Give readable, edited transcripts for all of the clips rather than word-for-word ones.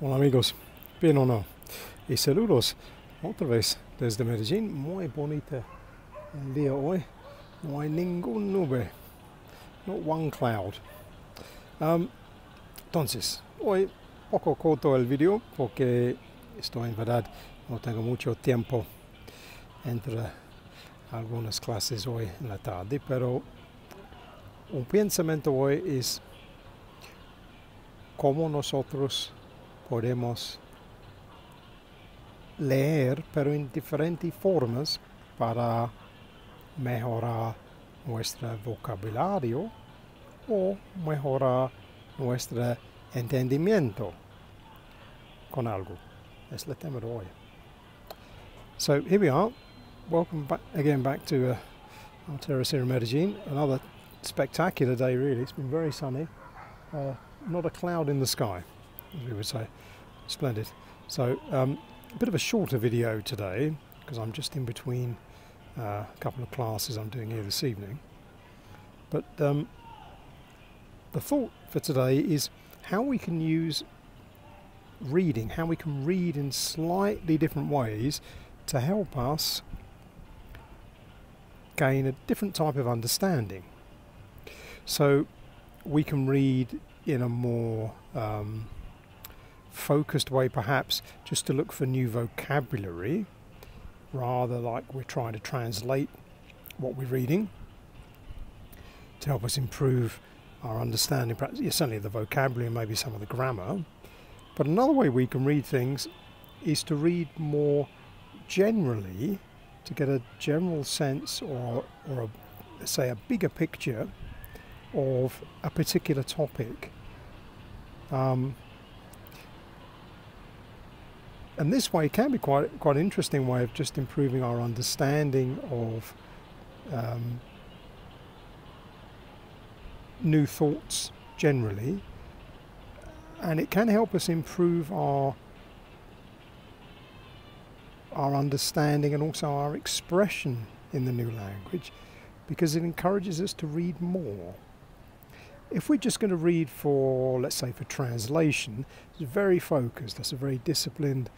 Hola amigos, bien o no. Y saludos otra vez desde Medellín. Muy bonita el día hoy. No hay ningún nube. Not one cloud. Entonces, hoy poco corto el video porque estoy en verdad, no tengo mucho tiempo entre algunas clases hoy en la tarde, pero un pensamiento hoy es cómo nosotros podemos leer, pero en diferentes formas para mejorar nuestro vocabulario o mejorar nuestro entendimiento con algo. Es el tema de hoy. So here we are. Welcome back to our terrace here in Medellin. Another spectacular day, really. It's been very sunny. Not a cloud in the sky, as we would say. Splendid. So a bit of a shorter video today because I'm just in between a couple of classes I'm doing here this evening. But the thought for today is how we can use reading, how we can read in slightly different ways to help us gain a different type of understanding. So we can read in a more focused way, perhaps just to look for new vocabulary, rather like we're trying to translate what we're reading to help us improve our understanding, perhaps certainly the vocabulary and maybe some of the grammar. But another way we can read things is to read more generally, to get a general sense or let's say a bigger picture of a particular topic. And this way can be quite an interesting way of just improving our understanding of new thoughts generally, and it can help us improve our understanding and also our expression in the new language, because it encourages us to read more. If we're just going to read for, let's say, for translation, it's very focused, that's a very disciplined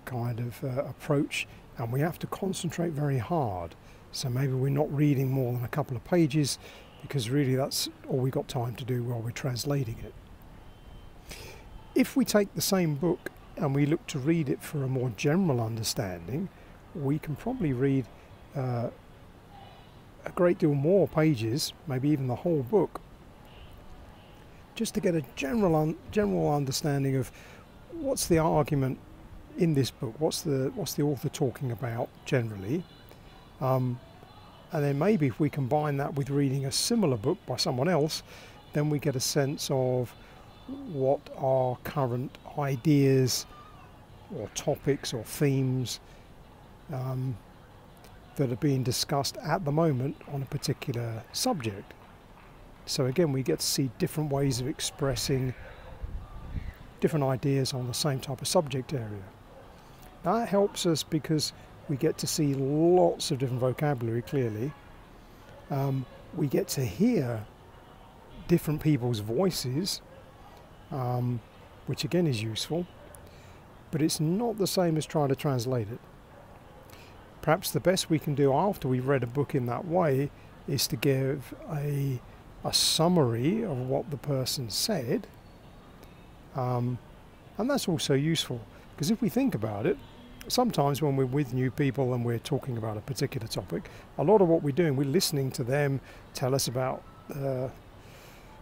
kind of approach, and we have to concentrate very hard. So maybe we're not reading more than a couple of pages, because really that's all we got time to do while we're translating it. If we take the same book and we look to read it for a more general understanding, we can probably read a great deal more pages, maybe even the whole book, just to get a general understanding of what's the argument in this book, what's the author talking about generally, and then maybe if we combine that with reading a similar book by someone else, then we get a sense of what are current ideas or topics or themes that are being discussed at the moment on a particular subject. So again, we get to see different ways of expressing different ideas on the same type of subject area. That helps us because we get to see lots of different vocabulary clearly. We get to hear different people's voices, which again is useful, but it's not the same as trying to translate it. Perhaps the best we can do after we've read a book in that way is to give a summary of what the person said, and that's also useful because if we think about it, sometimes when we're with new people and we're talking about a particular topic, a lot of what we're doing, we're listening to them tell us about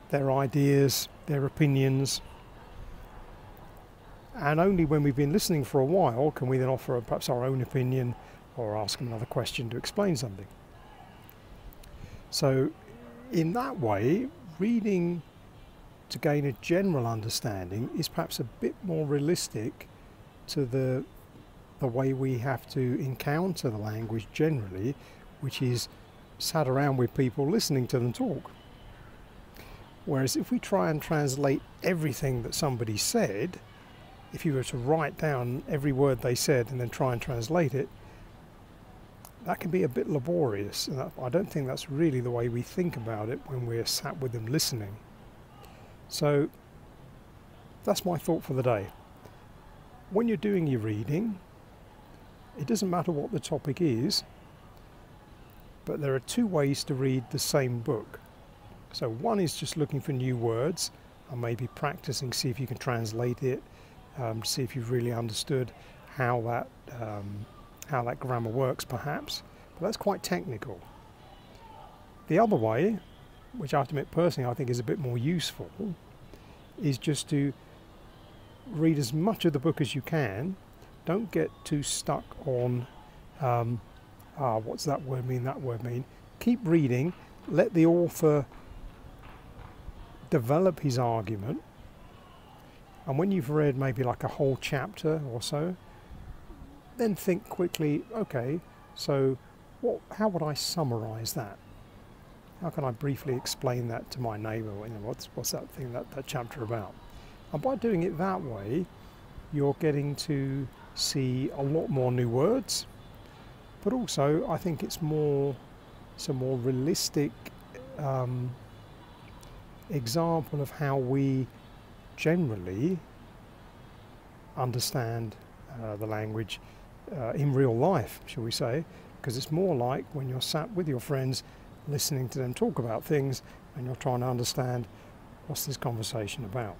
their ideas, their opinions, and only when we've been listening for a while can we then offer perhaps our own opinion or ask them another question to explain something. So in that way, reading to gain a general understanding is perhaps a bit more realistic to the way we have to encounter the language generally, which is sat around with people listening to them talk. Whereas if we try and translate everything that somebody said, if you were to write down every word they said and then try and translate it, that can be a bit laborious, and I don't think that's really the way we think about it when we're sat with them listening. So that's my thought for the day. when you're doing your reading, it doesn't matter what the topic is, but there are two ways to read the same book. So one is just looking for new words and maybe practicing, see if you can translate it, see if you've really understood how that grammar works perhaps, but that's quite technical. The other way, which I have to admit personally I think is a bit more useful, is just to read as much of the book as you can. Don't get too stuck on what's that word mean, that word mean. Keep reading, let the author develop his argument, and when you've read maybe like a whole chapter or so, then think quickly, okay, so how would I summarise that? How can I briefly explain that to my neighbour? You know, what's that thing, that chapter about? And by doing it that way, you're getting to see a lot more new words, but also I think it's a more realistic example of how we generally understand the language in real life, shall we say, because it's more like when you're sat with your friends listening to them talk about things and you're trying to understand what's this conversation about.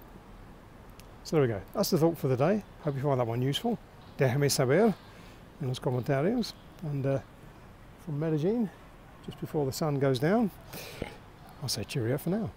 So there we go, that's the thought for the day. Hope you find that one useful. Déjame saber en los comentarios. And from Medellin, just before the sun goes down, I'll say cheerio for now.